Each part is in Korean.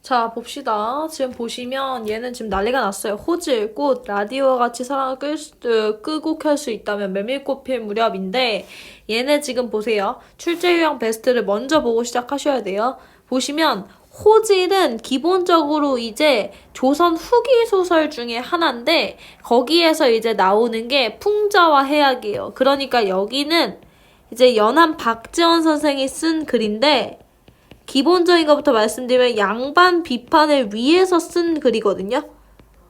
자, 봅시다. 지금 보시면 얘는 지금 난리가 났어요. 호질, 꽃, 라디오와 같이 사랑을 끄고 켤 수 있다면 메밀꽃 필 무렵인데 얘네 지금 보세요. 출제유형 베스트를 먼저 보고 시작하셔야 돼요. 보시면 호질은 기본적으로 이제 조선 후기 소설 중에 하나인데 거기에서 이제 나오는 게 풍자와 해악이에요. 그러니까 여기는 이제 연한 박지원 선생이 쓴 글인데 기본적인 것부터 말씀드리면 양반 비판을 위해서 쓴 글이거든요.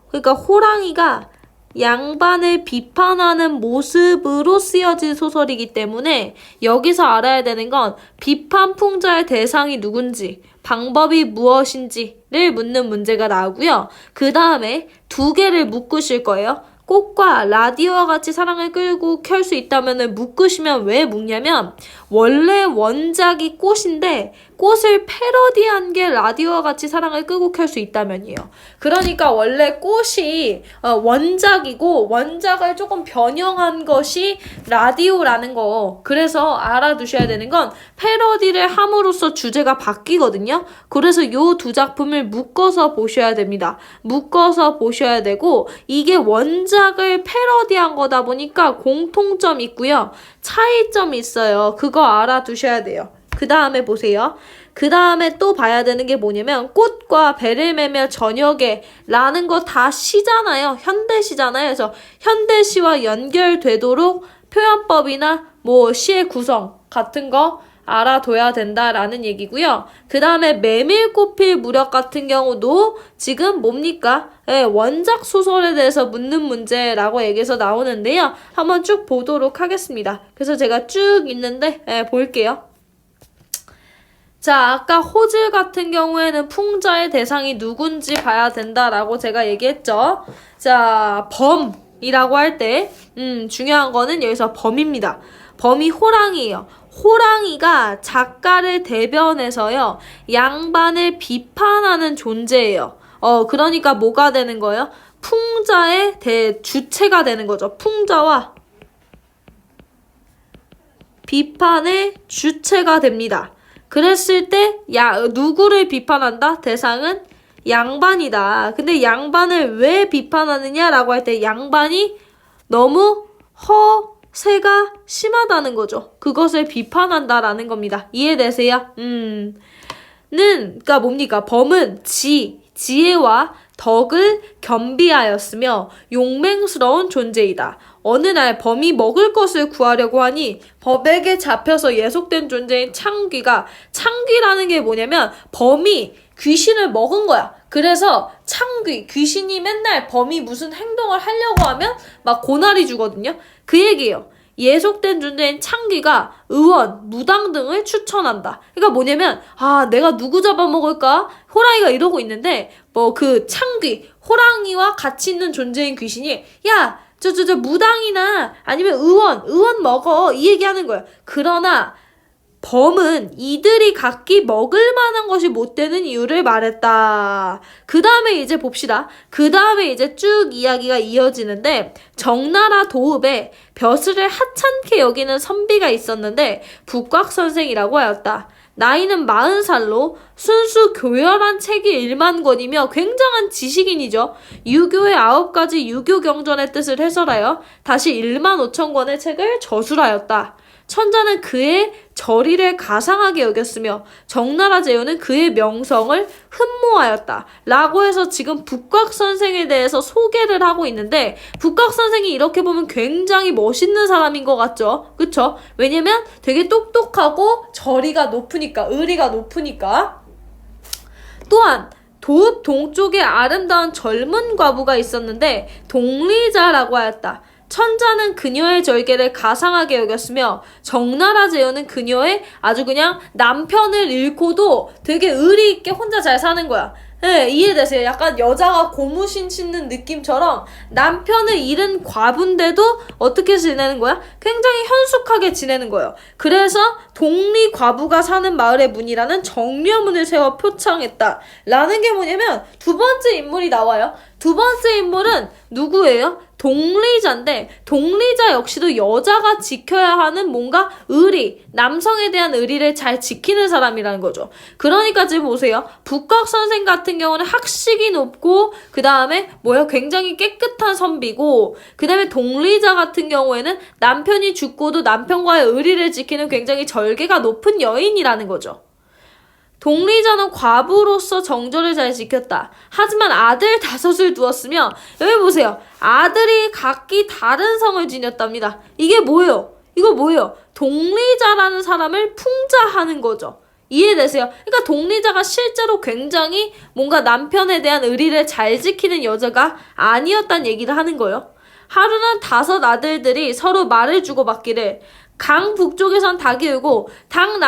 그러니까 호랑이가 양반을 비판하는 모습으로 쓰여진 소설이기 때문에 여기서 알아야 되는 건 비판 풍자의 대상이 누군지, 방법이 무엇인지를 묻는 문제가 나오고요. 그 다음에 두 개를 묶으실 거예요. 꽃과 라디오와 같이 사랑을 끌고 켤 수 있다면 묶으시면 왜 묶냐면 원래 원작이 꽃인데 꽃을 패러디한 게 라디오와 같이 사랑을 끄고 켤 수 있다면이에요. 그러니까 원래 꽃이 원작이고 원작을 조금 변형한 것이 라디오라는 거. 그래서 알아두셔야 되는 건 패러디를 함으로써 주제가 바뀌거든요. 그래서 요 두 작품을 묶어서 보셔야 됩니다. 묶어서 보셔야 되고 이게 원작을 패러디한 거다 보니까 공통점이 있고요. 차이점이 있어요. 그거 알아두셔야 돼요. 그 다음에 보세요. 그 다음에 또 봐야 되는 게 뭐냐면 꽃과 배를 매며 저녁에 라는 거 다 시잖아요. 현대시잖아요. 그래서 현대시와 연결되도록 표현법이나 뭐 시의 구성 같은 거 알아둬야 된다라는 얘기고요. 그 다음에 메밀꽃 필 무렵 같은 경우도 지금 뭡니까? 원작 소설에 대해서 묻는 문제라고 얘기해서 나오는데요. 한번 쭉 보도록 하겠습니다. 그래서 제가 쭉 있는데 볼게요. 자, 아까 호질 같은 경우에는 풍자의 대상이 누군지 봐야 된다라고 제가 얘기했죠. 자, 범이라고 할 때 중요한 거는 여기서 범입니다. 범이 호랑이에요. 호랑이가 작가를 대변해서요. 양반을 비판하는 존재예요. 그러니까 뭐가 되는 거예요? 풍자의 주체가 되는 거죠. 풍자와 비판의 주체가 됩니다. 그랬을 때 누구를 비판한다? 대상은 양반이다. 근데 양반을 왜 비판하느냐라고 할 때 양반이 너무 허세가 심하다는 거죠. 그것을 비판한다라는 겁니다. 이해되세요? 그러니까 뭡니까? 범은 지혜와 덕을 겸비하였으며 용맹스러운 존재이다. 어느 날 범이 먹을 것을 구하려고 하니 법에게 잡혀서 예속된 존재인 창귀라는 게 뭐냐면 범이 귀신을 먹은 거야. 그래서 귀신이 맨날 범이 무슨 행동을 하려고 하면 막 고나리 주거든요. 그 얘기예요. 예속된 존재인 창귀가 의원, 무당 등을 추천한다. 그러니까 뭐냐면 내가 누구 잡아먹을까? 호랑이가 이러고 있는데 호랑이와 같이 있는 존재인 귀신이 야 저 무당이나 아니면 의원 먹어 이 얘기하는 거야. 그러나 범은 이들이 각기 먹을 만한 것이 못 되는 이유를 말했다. 그 다음에 이제 봅시다. 그 다음에 이제 쭉 이야기가 이어지는데 정나라 도읍에 벼슬을 하찮게 여기는 선비가 있었는데 북곽선생이라고 하였다. 나이는 40살로 순수 교열한 책이 1만 권이며 굉장한 지식인이죠. 유교의 9가지 유교 경전의 뜻을 해설하여 다시 1만 5천 권의 책을 저술하였다. 천자는 그의 절의를 가상하게 여겼으며 정나라 제후는 그의 명성을 흠모하였다. 라고 해서 지금 북곽선생에 대해서 소개를 하고 있는데 북곽선생이 이렇게 보면 굉장히 멋있는 사람인 것 같죠? 그쵸? 왜냐면 되게 똑똑하고 절의가 높으니까, 의리가 높으니까. 또한 도읍 동쪽에 아름다운 젊은 과부가 있었는데 동리자라고 하였다. 천자는 그녀의 절개를 가상하게 여겼으며 정나라 제후는 그녀의 아주 그냥 남편을 잃고도 되게 의리 있게 혼자 잘 사는 거야. 네, 이해되세요? 약간 여자가 고무신 신는 느낌처럼 남편을 잃은 과부인데도 어떻게 지내는 거야? 굉장히 현숙하게 지내는 거예요. 그래서 동리 과부가 사는 마을의 문이라는 정려문을 세워 표창했다. 라는 게 뭐냐면 두 번째 인물이 나와요. 두 번째 인물은 누구예요? 동리자인데 동리자 역시도 여자가 지켜야 하는 뭔가 의리, 남성에 대한 의리를 잘 지키는 사람이라는 거죠. 그러니까 지금 보세요. 북각 선생 같은 경우는 학식이 높고 그 다음에 굉장히 깨끗한 선비고 그 다음에 동리자 같은 경우에는 남편이 죽고도 남편과의 의리를 지키는 굉장히 절개가 높은 여인이라는 거죠. 동리자는 과부로서 정절을 잘 지켰다. 하지만 아들 5을 두었으며 여기 보세요. 아들이 각기 다른 성을 지녔답니다. 이게 뭐예요? 이거 뭐예요? 동리자라는 사람을 풍자하는 거죠. 이해되세요? 그러니까 동리자가 실제로 굉장히 뭔가 남편에 대한 의리를 잘 지키는 여자가 아니었다는 얘기를 하는 거예요. 하루는 5 아들들이 서로 말을 주고받기를 강 북쪽에선 닭이 울고 강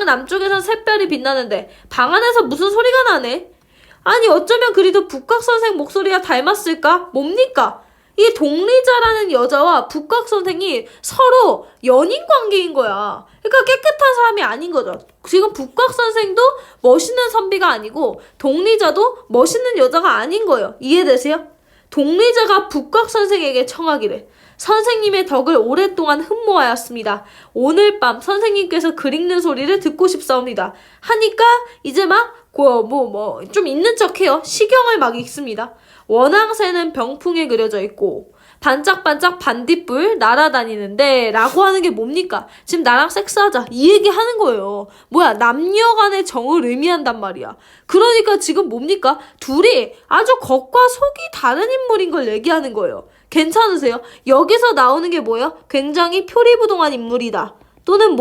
남쪽에선 샛별이 빛나는데 방 안에서 무슨 소리가 나네? 아니 어쩌면 그리도 북각 선생 목소리가 닮았을까? 뭡니까? 이 동리자라는 여자와 북각 선생이 서로 연인 관계인 거야. 그러니까 깨끗한 사람이 아닌 거죠. 지금 북각 선생도 멋있는 선비가 아니고 동리자도 멋있는 여자가 아닌 거예요. 이해되세요? 동리자가 북각 선생에게 청하기를 선생님의 덕을 오랫동안 흠모하였습니다. 오늘 밤 선생님께서 글 읽는 소리를 듣고 싶사옵니다. 하니까 이제 막 좀 있는 척해요. 시경을 막 읽습니다. 원앙새는 병풍에 그려져 있고 반짝반짝 반딧불 날아다니는데 라고 하는 게 뭡니까? 지금 나랑 섹스하자 이 얘기 하는 거예요. 남녀 간의 정을 의미한단 말이야. 그러니까 지금 뭡니까? 둘이 아주 겉과 속이 다른 인물인 걸 얘기하는 거예요. 괜찮으세요? 여기서 나오는 게 뭐예요? 굉장히 표리부동한 인물이다. 또는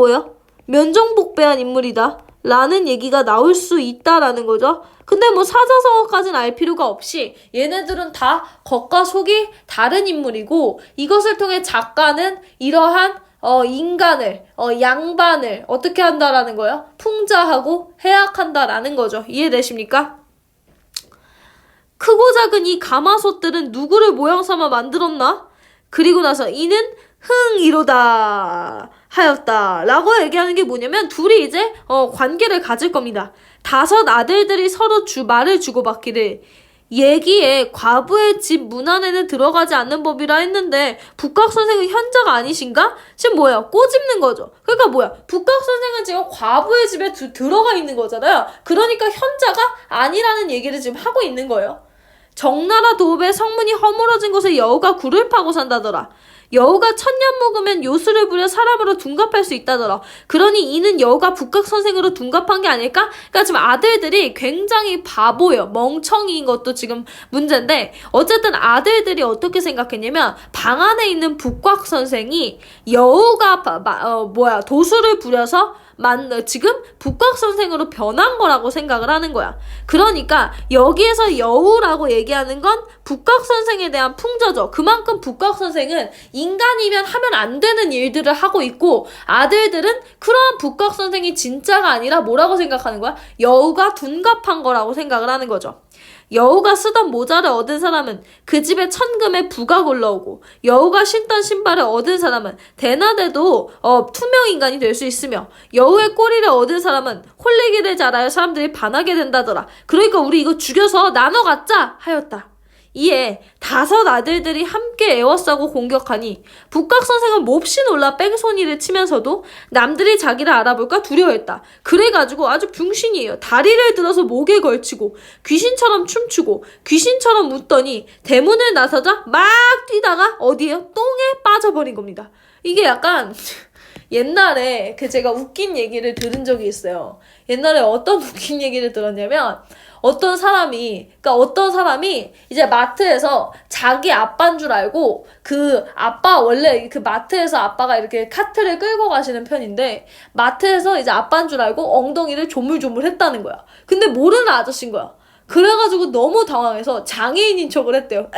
면정복배한 인물이다. 라는 얘기가 나올 수 있다라는 거죠. 근데 사자성어까지는 알 필요가 없이 얘네들은 다 겉과 속이 다른 인물이고 이것을 통해 작가는 이러한 인간을 양반을 어떻게 한다라는 거예요? 풍자하고 해악한다라는 거죠. 이해되십니까? 크고 작은 이 가마솥들은 누구를 모양 삼아 만들었나? 그리고 나서 이는 흥이로다 하였다 라고 얘기하는 게 뭐냐면 둘이 이제 관계를 가질 겁니다. 5 아들들이 서로 말을 주고받기를 얘기에 과부의 집 문 안에는 들어가지 않는 법이라 했는데 북각 선생은 현자가 아니신가? 지금 꼬집는 거죠. 그러니까 북각 선생은 지금 과부의 집에 들어가 있는 거잖아요. 그러니까 현자가 아니라는 얘기를 지금 하고 있는 거예요. 정나라 도읍의 성문이 허물어진 곳에 여우가 굴을 파고 산다더라. 여우가 1000년 묵으면 요술을 부려 사람으로 둔갑할 수 있다더라. 그러니 이는 여우가 북각 선생으로 둔갑한 게 아닐까? 그러니까 지금 아들들이 굉장히 바보예요. 멍청이인 것도 지금 문제인데 어쨌든 아들들이 어떻게 생각했냐면 방 안에 있는 북각 선생이 여우가 도술을 부려서 지금 북각 선생으로 변한 거라고 생각을 하는 거야. 그러니까 여기에서 여우라고 얘기하는 건 북각 선생에 대한 풍자죠. 그만큼 북각 선생은 인간이면 하면 안 되는 일들을 하고 있고 아들들은 그러한 북각 선생이 진짜가 아니라 뭐라고 생각하는 거야? 여우가 둔갑한 거라고 생각을 하는 거죠. 여우가 쓰던 모자를 얻은 사람은 그 집에 천금에 부가 올라오고 여우가 신던 신발을 얻은 사람은 대낮에도 투명인간이 될 수 있으며 여우의 꼬리를 얻은 사람은 홀리기를 잘하여 사람들이 반하게 된다더라. 그러니까 우리 이거 죽여서 나눠 갖자 하였다. 이에 5 아들들이 함께 애워싸고 공격하니 북각 선생은 몹시 놀라 뺑소니를 치면서도 남들이 자기를 알아볼까 두려워했다. 그래가지고 아주 병신이에요. 다리를 들어서 목에 걸치고 귀신처럼 춤추고 귀신처럼 웃더니 대문을 나서자 막 뛰다가 어디에요? 똥에 빠져버린 겁니다. 이게 약간 옛날에 제가 웃긴 얘기를 들은 적이 있어요. 옛날에 어떤 웃긴 얘기를 들었냐면 어떤 사람이 이제 마트에서 자기 아빠인 줄 알고 원래 마트에서 아빠가 이렇게 카트를 끌고 가시는 편인데 마트에서 이제 아빠인 줄 알고 엉덩이를 조물조물 했다는 거야. 근데 모르는 아저씨인 거야. 그래가지고 너무 당황해서 장애인인 척을 했대요.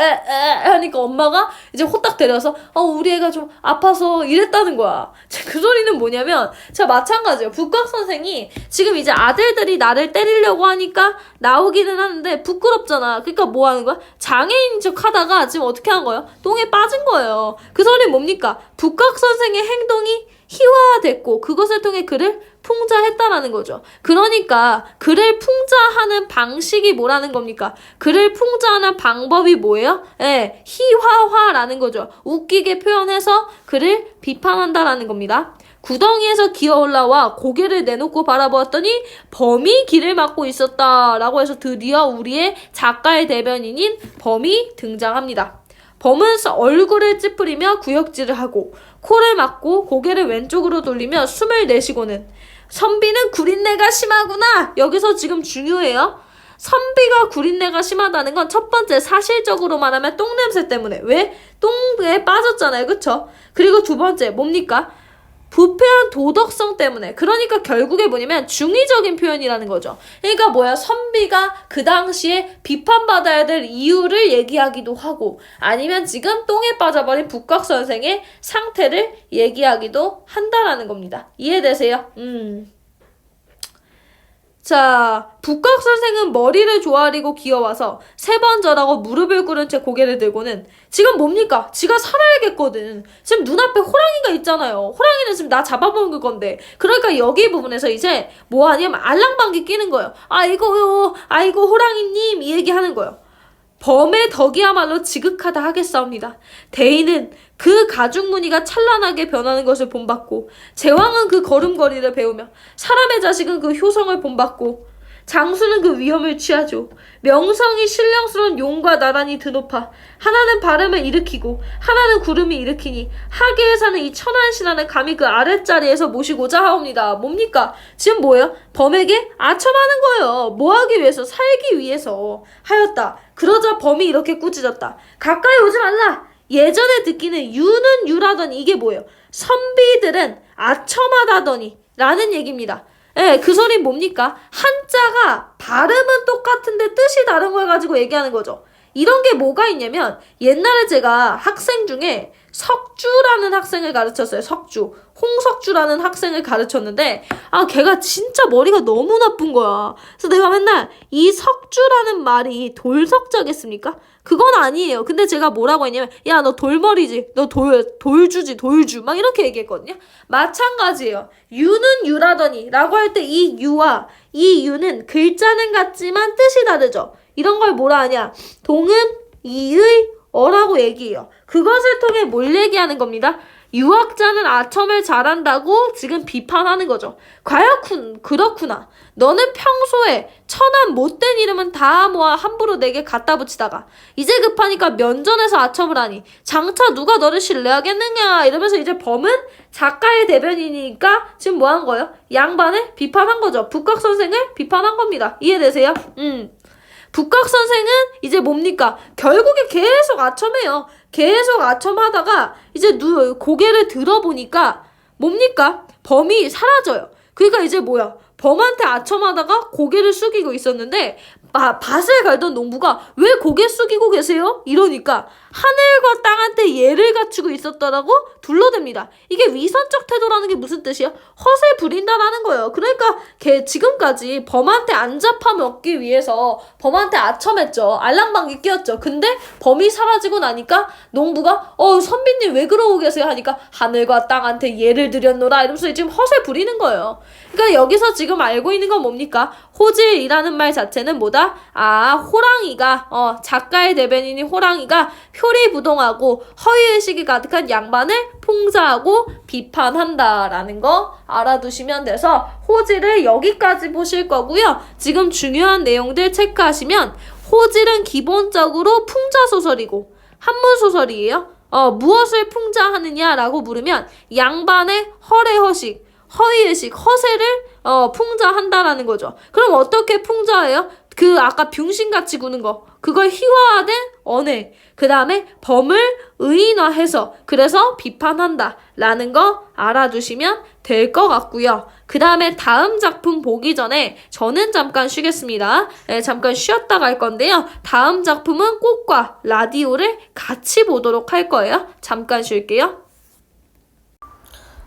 하니까 엄마가 이제 호딱 데려와서 우리 애가 좀 아파서 이랬다는 거야. 그 소리는 뭐냐면 마찬가지예요. 북각 선생이 지금 이제 아들들이 나를 때리려고 하니까 나오기는 하는데 부끄럽잖아. 그러니까 뭐 하는 거야? 장애인인 척 하다가 지금 어떻게 한 거예요? 똥에 빠진 거예요. 그 소리는 뭡니까? 북각 선생의 행동이 희화화됐고 그것을 통해 그를 풍자했다라는 거죠. 그러니까 그를 풍자하는 방식이 뭐라는 겁니까? 그를 풍자하는 방법이 뭐예요? 예, 희화화라는 거죠. 웃기게 표현해서 그를 비판한다라는 겁니다. 구덩이에서 기어 올라와 고개를 내놓고 바라보았더니 범이 길을 막고 있었다라고 해서 드디어 우리의 작가의 대변인인 범이 등장합니다. 범은 얼굴을 찌푸리며 구역질을 하고 코를 막고 고개를 왼쪽으로 돌리며 숨을 내쉬고는 선비는 구린내가 심하구나. 여기서 지금 중요해요. 선비가 구린내가 심하다는 건 첫 번째 사실적으로 말하면 똥냄새 때문에. 왜? 똥에 빠졌잖아요. 그쵸? 그리고 두 번째 뭡니까? 부패한 도덕성 때문에. 그러니까 결국에 뭐냐면 중의적인 표현이라는 거죠. 그러니까 뭐야, 선비가 그 당시에 비판받아야 될 이유를 얘기하기도 하고 아니면 지금 똥에 빠져버린 북각 선생의 상태를 얘기하기도 한다라는 겁니다. 이해되세요? 자, 북각 선생은 머리를 조아리고 기어와서 세 번 절하고 무릎을 꿇은 채 고개를 들고는 지금 뭡니까? 지가 살아야겠거든. 지금 눈앞에 호랑이가 있잖아요. 호랑이는 지금 나 잡아먹을 건데. 그러니까 여기 부분에서 이제 뭐 하냐면 알랑방귀 끼는 거예요. 아이고요, 아이고 호랑이님 이 얘기하는 거예요. 범의 덕이야말로 지극하다 하겠사옵니다. 대인은 그 가죽 무늬가 찬란하게 변하는 것을 본받고 제왕은 그 걸음걸이를 배우며 사람의 자식은 그 효성을 본받고 장수는 그 위엄을 취하죠. 명성이 신령스러운 용과 나란히 드높아 하나는 바람을 일으키고 하나는 구름이 일으키니 하계에 사는 이 천한 신하는 감히 그 아랫자리에서 모시고자 하옵니다. 뭡니까? 지금 뭐예요? 범에게 아첨하는 거예요. 뭐하기 위해서? 살기 위해서 하였다. 그러자 범이 이렇게 꾸짖었다. 가까이 오지 말라. 예전에 듣기는 유는 유라더니 이게 뭐예요? 선비들은 아첨하다더니 라는 얘기입니다. 예, 그 소리 뭡니까? 한자가 발음은 똑같은데 뜻이 다른 걸 가지고 얘기하는 거죠. 이런 게 뭐가 있냐면 옛날에 제가 학생 중에 석주라는 학생을 가르쳤어요. 석주. 홍석주라는 학생을 가르쳤는데 걔가 진짜 머리가 너무 나쁜 거야. 그래서 내가 맨날 이 석주라는 말이 돌석자겠습니까? 그건 아니에요. 근데 제가 뭐라고 했냐면 야, 너 돌머리지. 너 돌주지, 돌주. 막 이렇게 얘기했거든요. 마찬가지예요. 유는 유라더니 라고 할 때 이 유와 이 유는 글자는 같지만 뜻이 다르죠. 이런 걸 뭐라 하냐? 동음, 이의, 어라고 얘기해요. 그것을 통해 뭘 얘기하는 겁니다? 유학자는 아첨을 잘한다고 지금 비판하는 거죠. 과연 그렇구나. 너는 평소에 천한 못된 이름은 다 모아 함부로 내게 갖다 붙이다가 이제 급하니까 면전에서 아첨을 하니 장차 누가 너를 신뢰하겠느냐 이러면서 이제 범은 작가의 대변인이니까 지금 뭐 한 거예요? 양반을 비판한 거죠. 북각 선생을 비판한 겁니다. 이해되세요? 북각 선생은 이제 뭡니까? 결국에 계속 아첨해요. 계속 아첨하다가 이제 고개를 들어보니까 뭡니까? 범이 사라져요. 그러니까 이제 뭐야? 범한테 아첨하다가 고개를 숙이고 있었는데 밭을 갈던 농부가 왜 고개 숙이고 계세요? 이러니까 하늘과 땅한테 예를 갖추고 있었다라고 둘러댑니다. 이게 위선적 태도라는 게 무슨 뜻이야? 허세 부린다라는 거예요. 그러니까 걔 지금까지 범한테 안 잡아먹기 위해서 범한테 아첨했죠. 알랑방귀 끼었죠. 근데 범이 사라지고 나니까 농부가 선비님 왜 그러고 계세요? 하니까 하늘과 땅한테 예를 드렸노라 이러면서 지금 허세 부리는 거예요. 그러니까 여기서 지금 알고 있는 건 뭡니까? 호질이라는 말 자체는 뭐다? 호랑이가 작가의 대변인인 호랑이가 표리부동하고 허위의식이 가득한 양반을 풍자하고 비판한다라는 거 알아두시면 돼서 호질을 여기까지 보실 거고요. 지금 중요한 내용들 체크하시면 호질은 기본적으로 풍자소설이고 한문소설이에요. 무엇을 풍자하느냐라고 물으면 양반의 허례허식, 허위의식, 허세를 풍자한다라는 거죠. 그럼 어떻게 풍자해요? 아까 병신같이 구는 거 그걸 희화화된 언해 그 다음에 범을 의인화해서 그래서 비판한다 라는 거 알아두시면 될 것 같고요. 그 다음에 다음 작품 보기 전에 저는 잠깐 쉬겠습니다. 잠깐 쉬었다 갈 건데요. 다음 작품은 꽃과 라디오를 같이 보도록 할 거예요. 잠깐 쉴게요.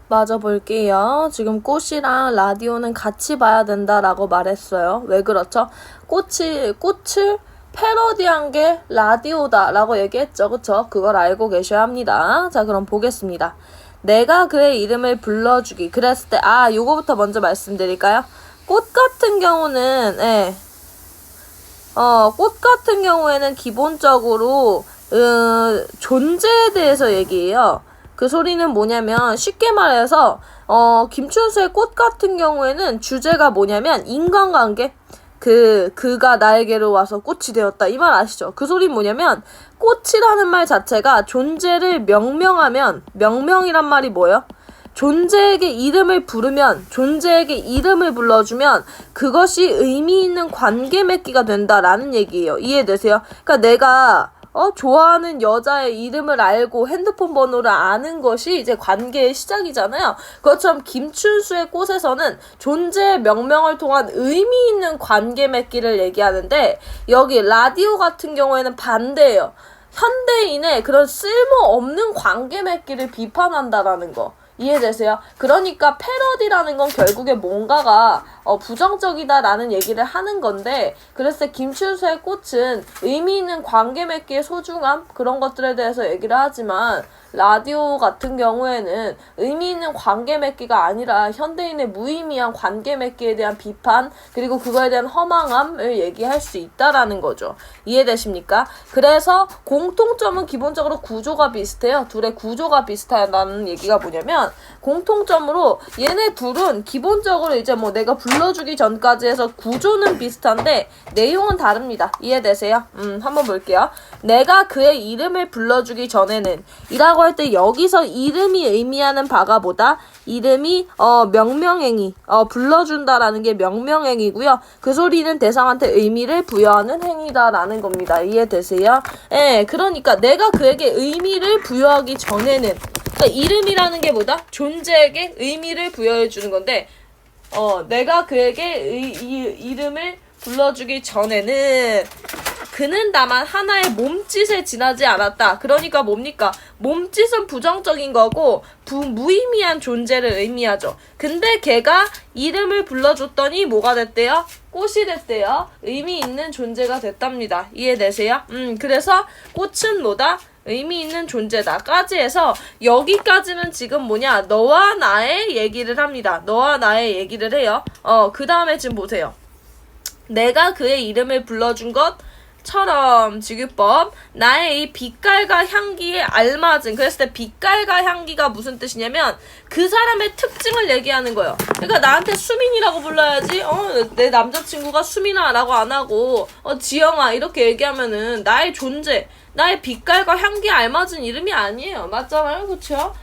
맞아 볼게요. 지금 꽃이랑 라디오는 같이 봐야 된다라고 말했어요. 왜 그렇죠? 꽃을 패러디한 게 라디오다라고 얘기했죠. 그쵸? 그걸 알고 계셔야 합니다. 자, 그럼 보겠습니다. 내가 그의 이름을 불러주기. 그랬을 때, 요거부터 먼저 말씀드릴까요? 꽃 같은 경우는, 꽃 같은 경우에는 기본적으로, 존재에 대해서 얘기해요. 그 소리는 뭐냐면, 쉽게 말해서, 김춘수의 꽃 같은 경우에는 주제가 뭐냐면, 인간관계. 그가 나에게로 와서 꽃이 되었다. 이 말 아시죠? 그 소리는 뭐냐면, 꽃이라는 말 자체가 존재를 명명하면, 명명이란 말이 뭐예요? 존재에게 이름을 부르면, 존재에게 이름을 불러주면 그것이 의미 있는 관계 맺기가 된다라는 얘기예요. 이해되세요? 그러니까 내가 좋아하는 여자의 이름을 알고 핸드폰 번호를 아는 것이 이제 관계의 시작이잖아요. 그것처럼 김춘수의 꽃에서는 존재의 명명을 통한 의미 있는 관계 맺기를 얘기하는데, 여기 라디오 같은 경우에는 반대예요. 현대인의 그런 쓸모없는 관계 맺기를 비판한다라는 거. 이해되세요? 그러니까 패러디라는 건 결국에 뭔가가 부정적이다라는 얘기를 하는 건데, 그래서 김춘수의 꽃은 의미 있는 관계 맺기의 소중함, 그런 것들에 대해서 얘기를 하지만, 라디오 같은 경우에는 의미 있는 관계 맺기가 아니라 현대인의 무의미한 관계 맺기에 대한 비판, 그리고 그거에 대한 허망함을 얘기할 수 있다라는 거죠. 이해되십니까? 그래서 공통점은 기본적으로 구조가 비슷해요. 둘의 구조가 비슷하다는 얘기가 뭐냐면, 공통점으로 얘네 둘은 기본적으로 이제 뭐 내가 불러주기 전까지 해서 구조는 비슷한데 내용은 다릅니다. 이해되세요? 한번 볼게요. 내가 그의 이름을 불러주기 전에는 이라고 할 때 여기서 이름이 의미하는 바가 뭐다? 이름이 명명행위, 불러준다라는 게 명명행위고요. 그 소리는 대상한테 의미를 부여하는 행위다라는 겁니다. 이해되세요? 그러니까 내가 그에게 의미를 부여하기 전에는, 그러니까 이름이라는 게 뭐다? 존재에게 의미를 부여해주는 건데, 내가 그에게 이름을 불러주기 전에는 그는 다만 하나의 몸짓에 지나지 않았다. 그러니까 뭡니까? 몸짓은 부정적인 거고 무의미한 존재를 의미하죠. 근데 걔가 이름을 불러줬더니 뭐가 됐대요? 꽃이 됐대요. 의미 있는 존재가 됐답니다. 이해되세요? 그래서 꽃은 뭐다? 의미 있는 존재다까지 해서 여기까지는 지금 뭐냐? 너와 나의 얘기를 합니다. 너와 나의 얘기를 해요. 그 다음에 지금 보세요. 내가 그의 이름을 불러준 것처럼 지규법, 나의 이 빛깔과 향기에 알맞은, 그랬을 때 빛깔과 향기가 무슨 뜻이냐면 그 사람의 특징을 얘기하는 거예요. 그러니까 나한테 수민이라고 불러야지, 내 남자친구가 수민아라고 안 하고 지영아 이렇게 얘기하면은 나의 존재, 나의 빛깔과 향기에 알맞은 이름이 아니에요. 맞잖아요? 그쵸?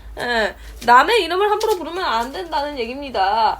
남의 이름을 함부로 부르면 안 된다는 얘기입니다.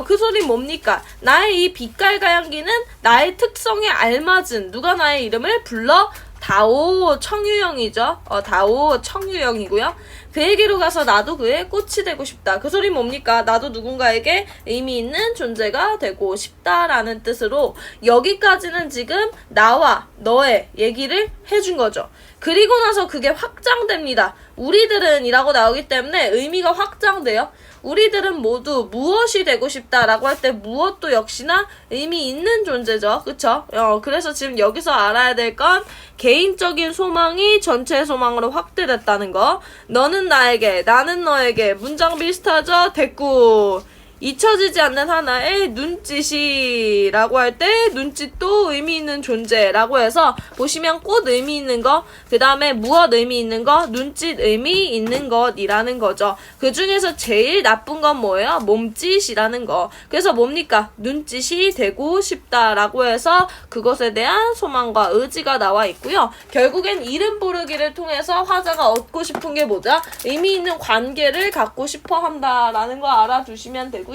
그 소리 뭡니까? 나의 이 빛깔과 향기는 나의 특성에 알맞은, 누가 나의 이름을 불러? 다오 청유형이죠. 다오 청유형이고요. 그에게로 가서 나도 그의 꽃이 되고 싶다. 그 소리 뭡니까? 나도 누군가에게 의미 있는 존재가 되고 싶다라는 뜻으로 여기까지는 지금 나와 너의 얘기를 해준 거죠. 그리고 나서 그게 확장됩니다. 우리들은 이라고 나오기 때문에 의미가 확장돼요. 우리들은 모두 무엇이 되고 싶다라고 할 때 무엇도 역시나 의미 있는 존재죠. 그쵸? 그래서 지금 여기서 알아야 될 건 개인적인 소망이 전체 소망으로 확대됐다는 거. 너는 나에게, 나는 너에게. 문장 비슷하죠? 됐고. 잊혀지지 않는 하나의 눈짓이라고 할 때 눈짓도 의미 있는 존재라고 해서 보시면 꽃 의미 있는 거, 그 다음에 무엇 의미 있는 거, 눈짓 의미 있는 것이라는 거죠. 그 중에서 제일 나쁜 건 뭐예요? 몸짓이라는 거. 그래서 뭡니까? 눈짓이 되고 싶다라고 해서 그것에 대한 소망과 의지가 나와 있고요. 결국엔 이름 부르기를 통해서 화자가 얻고 싶은 게 뭐죠? 의미 있는 관계를 갖고 싶어 한다라는 거 알아두시면 되고,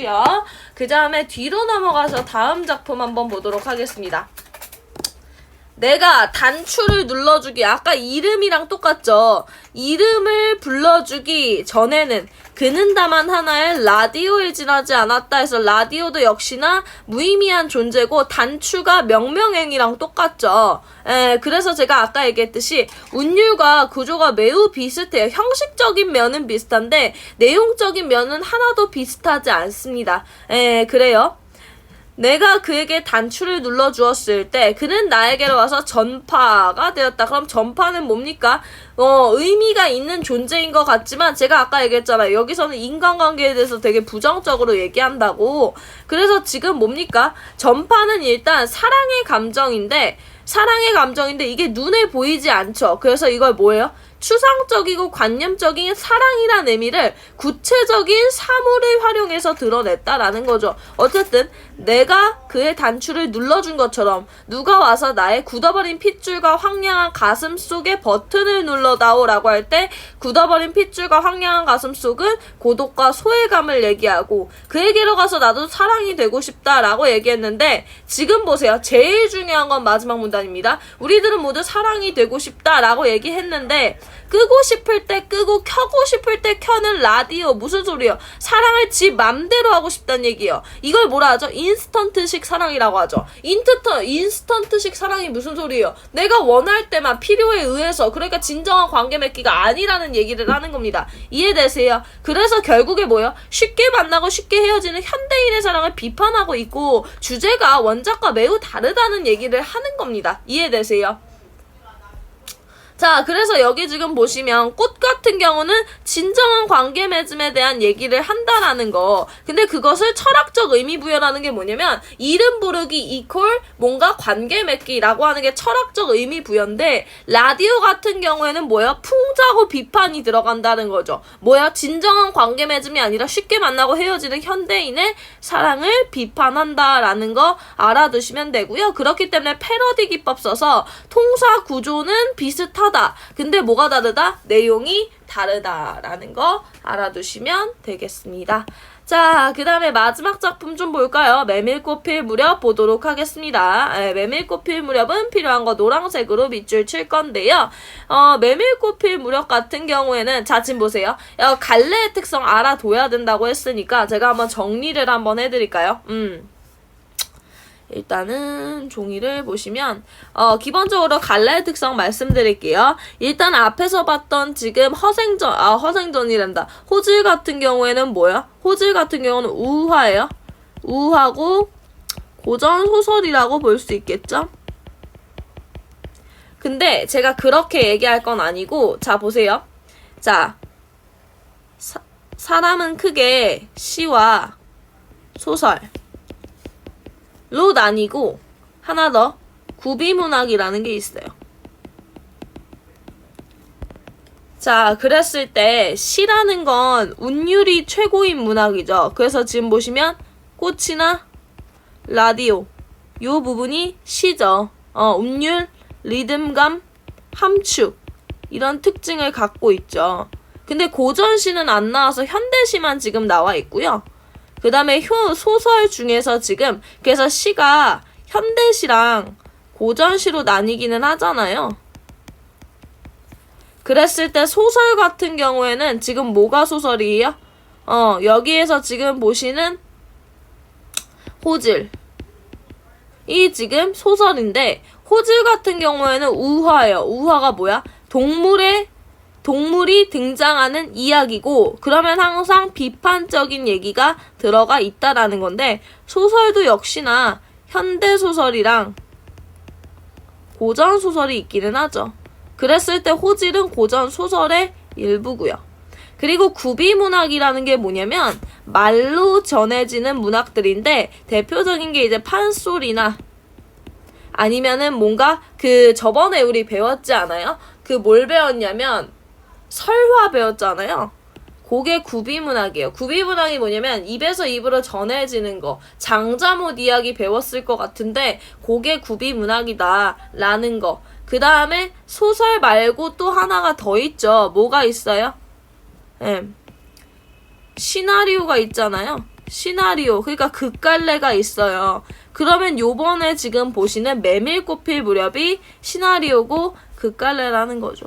그 다음에 뒤로 넘어가서 다음 작품 한번 보도록 하겠습니다. 내가 단추를 눌러주기, 아까 이름이랑 똑같죠? 이름을 불러주기 전에는 그는 다만 하나의 라디오에 지나지 않았다 해서 라디오도 역시나 무의미한 존재고 단추가 명명행위랑 똑같죠. 그래서 제가 아까 얘기했듯이 운율과 구조가 매우 비슷해요. 형식적인 면은 비슷한데 내용적인 면은 하나도 비슷하지 않습니다. 그래요. 내가 그에게 단추를 눌러주었을 때 그는 나에게로 와서 전파가 되었다. 그럼 전파는 뭡니까? 의미가 있는 존재인 것 같지만 제가 아까 얘기했잖아요. 여기서는 인간관계에 대해서 되게 부정적으로 얘기한다고. 그래서 지금 뭡니까? 전파는 일단 사랑의 감정인데 이게 눈에 보이지 않죠. 그래서 이걸 뭐예요? 추상적이고 관념적인 사랑이라는 의미를 구체적인 사물을 활용해서 드러냈다라는 거죠. 어쨌든 내가 그의 단추를 눌러준 것처럼 누가 와서 나의 굳어버린 핏줄과 황량한 가슴 속에 버튼을 눌러다오 라고 할 때 굳어버린 핏줄과 황량한 가슴 속은 고독과 소외감을 얘기하고 그에게로 가서 나도 사랑이 되고 싶다라고 얘기했는데 지금 보세요. 제일 중요한 건 마지막 문단입니다. 우리들은 모두 사랑이 되고 싶다라고 얘기했는데 끄고 싶을 때 끄고 켜고 싶을 때 켜는 라디오 무슨 소리예요? 사랑을 지 맘대로 하고 싶다는 얘기예요. 이걸 뭐라 하죠? 인스턴트식 사랑이라고 하죠. 인스턴트식 사랑이 무슨 소리예요? 내가 원할 때만 필요에 의해서 그러니까 진정한 관계 맺기가 아니라는 얘기를 하는 겁니다. 이해되세요? 그래서 결국에 뭐예요? 쉽게 만나고 쉽게 헤어지는 현대인의 사랑을 비판하고 있고 주제가 원작과 매우 다르다는 얘기를 하는 겁니다. 이해되세요? 자, 그래서 여기 지금 보시면 꽃 같은 경우는 진정한 관계 맺음에 대한 얘기를 한다라는 거. 근데 그것을 철학적 의미 부여라는 게 뭐냐면 이름 부르기 이퀄 뭔가 관계 맺기라고 하는 게 철학적 의미 부여인데 라디오 같은 경우에는 뭐야? 풍자고 비판이 들어간다는 거죠. 뭐야? 진정한 관계 맺음이 아니라 쉽게 만나고 헤어지는 현대인의 사랑을 비판한다라는 거 알아두시면 되고요. 그렇기 때문에 패러디 기법 써서 통사 구조는 비슷하다. 근데 뭐가 다르다? 내용이 다르다라는 거 알아두시면 되겠습니다. 자, 그 다음에 마지막 작품 좀 볼까요? 메밀꽃 필 무렵 보도록 하겠습니다. 메밀꽃 필 무렵은 필요한 거 노란색으로 밑줄 칠 건데요. 메밀꽃 필 무렵 같은 경우에는 자, 지금 보세요. 갈래의 특성 알아둬야 된다고 했으니까 제가 한번 정리를 한번 해드릴까요? 일단은 종이를 보시면 기본적으로 갈래의 특성 말씀드릴게요. 일단 앞에서 봤던 지금 허생전이란다. 호질 같은 경우에는 뭐야? 호질 같은 경우는 우화예요. 우화고 고전 소설이라고 볼 수 있겠죠? 근데 제가 그렇게 얘기할 건 아니고 자 보세요. 자 사람은 크게 시와 소설 로 나뉘고 하나 더 구비문학이라는 게 있어요. 자, 그랬을 때 시라는 건 운율이 최고인 문학이죠. 그래서 지금 보시면 꽃이나 라디오 요 부분이 시죠. 운율, 리듬감, 함축 이런 특징을 갖고 있죠. 근데 고전시는 안 나와서 현대시만 지금 나와 있고요. 그 다음에 소설 중에서 지금 그래서 시가 현대시랑 고전시로 나뉘기는 하잖아요. 그랬을 때 소설 같은 경우에는 지금 뭐가 소설이에요? 여기에서 지금 보시는 호질 이 지금 소설인데 호질 같은 경우에는 우화예요. 우화가 뭐야? 동물이 등장하는 이야기고 그러면 항상 비판적인 얘기가 들어가 있다라는 건데 소설도 역시나 현대소설이랑 고전소설이 있기는 하죠. 그랬을 때 호질은 고전소설의 일부고요. 그리고 구비문학이라는 게 뭐냐면 말로 전해지는 문학들인데 대표적인 게 이제 판소리나 아니면은 뭔가 저번에 우리 배웠지 않아요? 뭘 배웠냐면 설화 배웠잖아요. 그게 구비문학이에요. 구비문학이 뭐냐면 입에서 입으로 전해지는 거. 장자못 이야기 배웠을 것 같은데 그게 구비문학이다 라는 거. 그 다음에 소설 말고 또 하나가 더 있죠. 뭐가 있어요? 시나리오가 있잖아요. 시나리오. 그러니까 극갈래가 있어요. 그러면 요번에 지금 보시는 메밀꽃 필 무렵이 시나리오고 극갈래라는 거죠.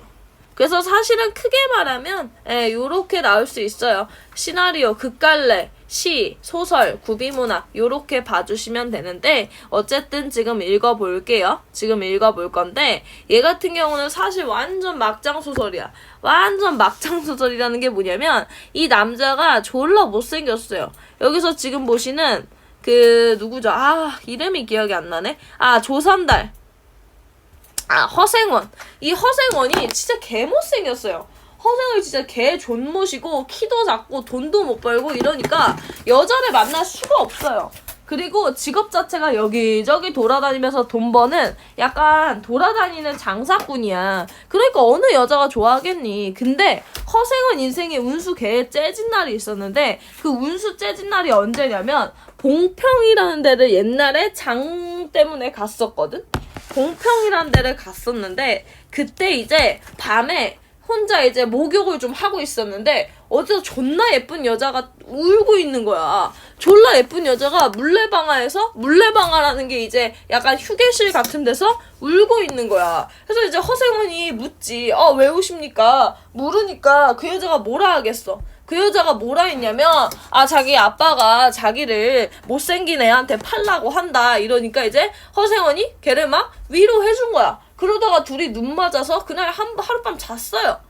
그래서 사실은 크게 말하면 요렇게 나올 수 있어요. 시나리오, 극갈래, 시, 소설, 구비문학 요렇게 봐주시면 되는데 어쨌든 지금 읽어볼게요. 지금 읽어볼 건데 얘 같은 경우는 사실 완전 막장 소설이야. 완전 막장 소설이라는 게 뭐냐면 이 남자가 졸라 못생겼어요. 여기서 지금 보시는 그 누구죠? 아, 이름이 기억이 안 나네. 아, 조선달. 아, 허생원. 이 허생원이 진짜 개 못생겼어요. 허생원이 진짜 개 존못이고 키도 작고 돈도 못 벌고 이러니까 여자를 만날 수가 없어요. 그리고 직업 자체가 여기저기 돌아다니면서 돈 버는 약간 돌아다니는 장사꾼이야. 그러니까 어느 여자가 좋아하겠니. 근데 허생원 인생에 운수 개 째진 날이 있었는데 그 운수 째진 날이 언제냐면 봉평이라는 데를 옛날에 장 때문에 갔었거든. 봉평이라는 데를 갔었는데 그때 이제 밤에 혼자 이제 목욕을 좀 하고 있었는데 어디서 존나 예쁜 여자가 울고 있는 거야. 졸라 예쁜 여자가 물레방아라는 게 이제 약간 휴게실 같은 데서 울고 있는 거야. 그래서 이제 허생원이 묻지. 왜 우십니까? 물으니까 그 여자가 뭐라 하겠어. 그 여자가 뭐라 했냐면 자기 아빠가 자기를 못생긴 애한테 팔라고 한다 이러니까 이제 허생원이 걔를 막 위로해준 거야. 그러다가 둘이 눈 맞아서 그날 하룻밤 잤어요.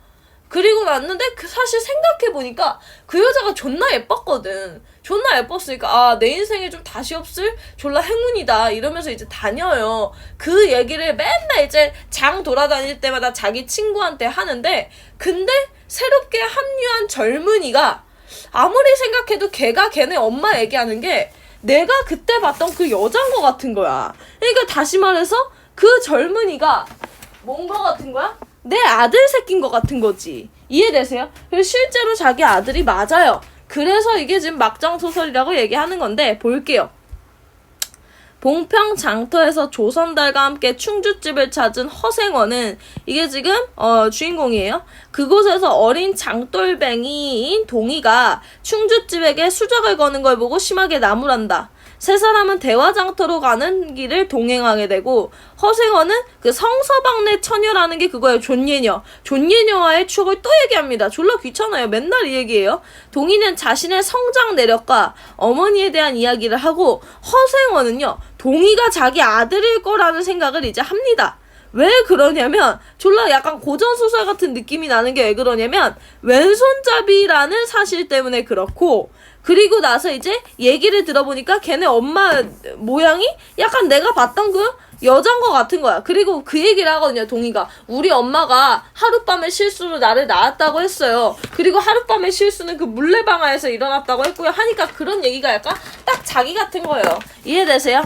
그리고 났는데 사실 생각해보니까 그 여자가 존나 예뻤거든. 존나 예뻤으니까 내 인생에 좀 다시 없을 졸라 행운이다 이러면서 이제 다녀요. 그 얘기를 맨날 이제 장 돌아다닐 때마다 자기 친구한테 하는데 근데 새롭게 합류한 젊은이가 아무리 생각해도 걔가 걔네 엄마 얘기하는 게 내가 그때 봤던 그 여자인 것 같은 거야. 그러니까 다시 말해서 그 젊은이가 뭔 것 같은 거야? 내 아들 새끼인 것 같은 거지. 이해되세요? 그리고 실제로 자기 아들이 맞아요. 그래서 이게 지금 막장소설이라고 얘기하는 건데 볼게요. 봉평 장터에서 조선달과 함께 충주집을 찾은 허생원은 이게 지금 주인공이에요. 그곳에서 어린 장돌뱅이인 동희가 충주집에게 수작을 거는 걸 보고 심하게 나무란다. 세 사람은 대화장터로 가는 길을 동행하게 되고 허생원은 그 성서방네 처녀라는 게 그거예요. 존예녀. 존예녀와의 추억을 또 얘기합니다. 졸라 귀찮아요. 맨날 이 얘기예요. 동희는 자신의 성장 내력과 어머니에 대한 이야기를 하고 허생원은요. 동희가 자기 아들일 거라는 생각을 이제 합니다. 왜 그러냐면 졸라 약간 고전소설 같은 느낌이 나는 게 왜 그러냐면 왼손잡이라는 사실 때문에 그렇고 그리고 나서 이제 얘기를 들어보니까 걔네 엄마 모양이 약간 내가 봤던 그 여잔 것 같은 거야. 그리고 그 얘기를 하거든요. 동희가 우리 엄마가 하룻밤의 실수로 나를 낳았다고 했어요. 그리고 하룻밤의 실수는 그 물레방아에서 일어났다고 했고요. 하니까 그런 얘기가 약간 딱 자기 같은 거예요. 이해되세요?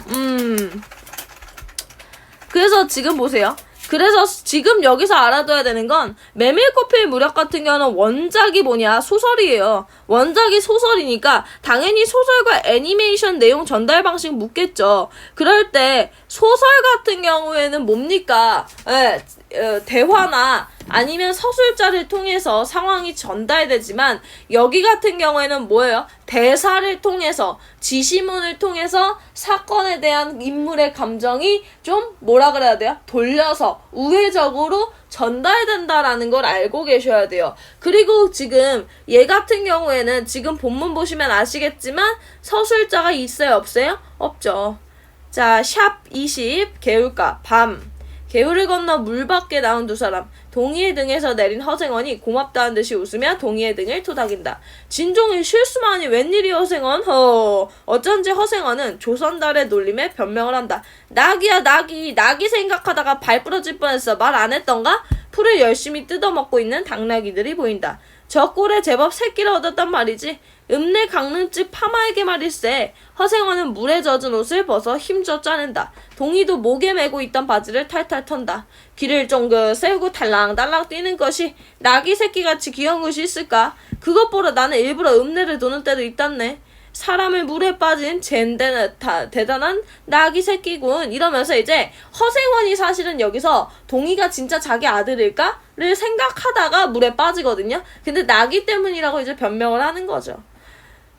그래서 지금 보세요. 그래서 지금 여기서 알아둬야 되는 건 메밀꽃필 무렵 같은 경우는 원작이 뭐냐? 소설이에요. 원작이 소설이니까 당연히 소설과 애니메이션 내용 전달 방식 묻겠죠. 그럴 때 소설 같은 경우에는 뭡니까? 대화나 아니면 서술자를 통해서 상황이 전달되지만 여기 같은 경우에는 뭐예요? 대사를 통해서 지시문을 통해서 사건에 대한 인물의 감정이 좀 뭐라 그래야 돼요? 돌려서 우회적으로 전달된다라는 걸 알고 계셔야 돼요. 그리고 지금 얘 같은 경우에는 지금 본문 보시면 아시겠지만 서술자가 있어요? 없어요? 없죠. 자, 샵 20 개울가 밤 개울을 건너 물 밖에 나온 두 사람 동희의 등에서 내린 허생원이 고맙다는 듯이 웃으며 동희의 등을 토닥인다. 진종이 실수만이 웬일이 허생원? 어쩐지 허생원은 조선달의 놀림에 변명을 한다. 낙이야 낙이 생각하다가 발 부러질 뻔했어. 말 안 했던가? 풀을 열심히 뜯어먹고 있는 당나귀들이 보인다. 저 꼴에 제법 새끼를 얻었단 말이지. 읍내 강릉집 파마에게 말일세. 허생원은 물에 젖은 옷을 벗어 힘줘 짜낸다. 동희도 목에 메고 있던 바지를 탈탈 턴다. 귀를 쫑긋 세우고 달랑달랑 뛰는 것이 낙이 새끼같이 귀여운 것이 있을까? 그것보다 나는 일부러 읍내를 도는 때도 있단네. 사람을 물에 빠진 대단한 낙이 새끼군. 이러면서 이제 허생원이 사실은 여기서 동희가 진짜 자기 아들일까를 생각하다가 물에 빠지거든요. 근데 낙이 때문이라고 이제 변명을 하는 거죠.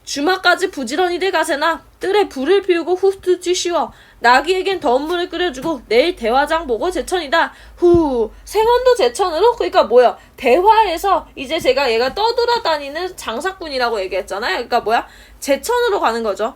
주막까지 부지런히들 가세나 뜰에 불을 피우고 후투지 씌워 나귀에겐 더운 물을 끓여주고 내일 대화장 보고 제천이다. 생원도 제천으로? 그러니까 뭐야 대화에서 이제 제가 얘가 떠돌아다니는 장사꾼이라고 얘기했잖아요. 그러니까 뭐야 제천으로 가는 거죠.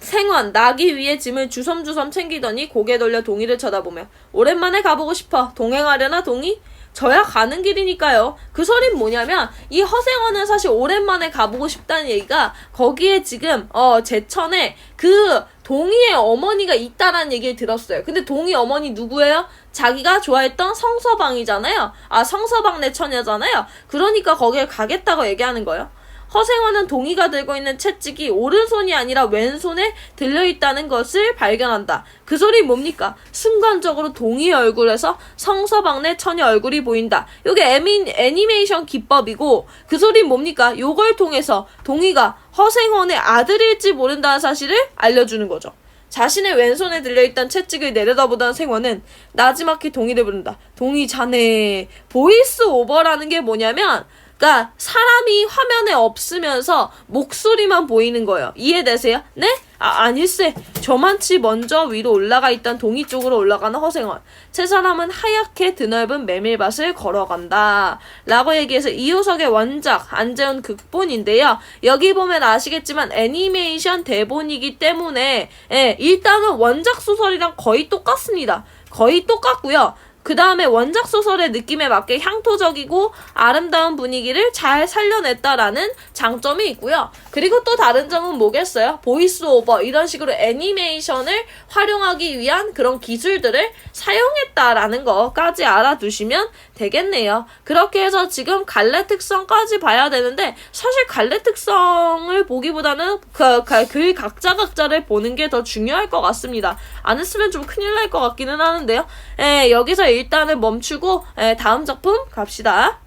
생원, 나기 위해 짐을 주섬주섬 챙기더니 고개 돌려 동이를 쳐다보며 오랜만에 가보고 싶어. 동행하려나 동이? 저야 가는 길이니까요. 그 소린 뭐냐면 이 허생원은 사실 오랜만에 가보고 싶다는 얘기가 거기에 지금 제천에 그 동이의 어머니가 있다라는 얘기를 들었어요. 근데 동이 어머니 누구예요? 자기가 좋아했던 성서방이잖아요. 아, 성서방네 처녀잖아요. 그러니까 거기에 가겠다고 얘기하는 거예요. 허생원은 동이가 들고 있는 채찍이 오른손이 아니라 왼손에 들려있다는 것을 발견한다. 그 소리 뭡니까? 순간적으로 동이 얼굴에서 성서방네 처녀 얼굴이 보인다. 이게 애니메이션 기법이고 그 소리 뭡니까? 요걸 통해서 동이가 허생원의 아들일지 모른다는 사실을 알려주는 거죠. 자신의 왼손에 들려있던 채찍을 내려다보던 생원은 나지막히 동이를 부른다. 동이 자네. 보이스 오버라는 게 뭐냐면 그러니까 사람이 화면에 없으면서 목소리만 보이는 거예요. 이해되세요? 네? 아닐세. 저만치 먼저 위로 올라가 있던 동이 쪽으로 올라가는 허생원. 세 사람은 하얗게 드넓은 메밀밭을 걸어간다. 라고 얘기해서 이효석의 원작 안재훈 극본인데요. 여기 보면 아시겠지만 애니메이션 대본이기 때문에 일단은 원작 소설이랑 거의 똑같습니다. 거의 똑같고요. 그 다음에 원작 소설의 느낌에 맞게 향토적이고 아름다운 분위기를 잘 살려냈다라는 장점이 있고요. 그리고 또 다른 점은 뭐겠어요? 보이스 오버 이런 식으로 애니메이션을 활용하기 위한 그런 기술들을 사용했다라는 거까지 알아두시면 되겠네요. 그렇게 해서 지금 갈래 특성까지 봐야 되는데 사실 갈래 특성을 보기보다는 글 각자를 보는 게 더 중요할 것 같습니다. 안 했으면 좀 큰일 날 것 같기는 하는데요. 여기서 일단은 멈추고 다음 작품 갑시다.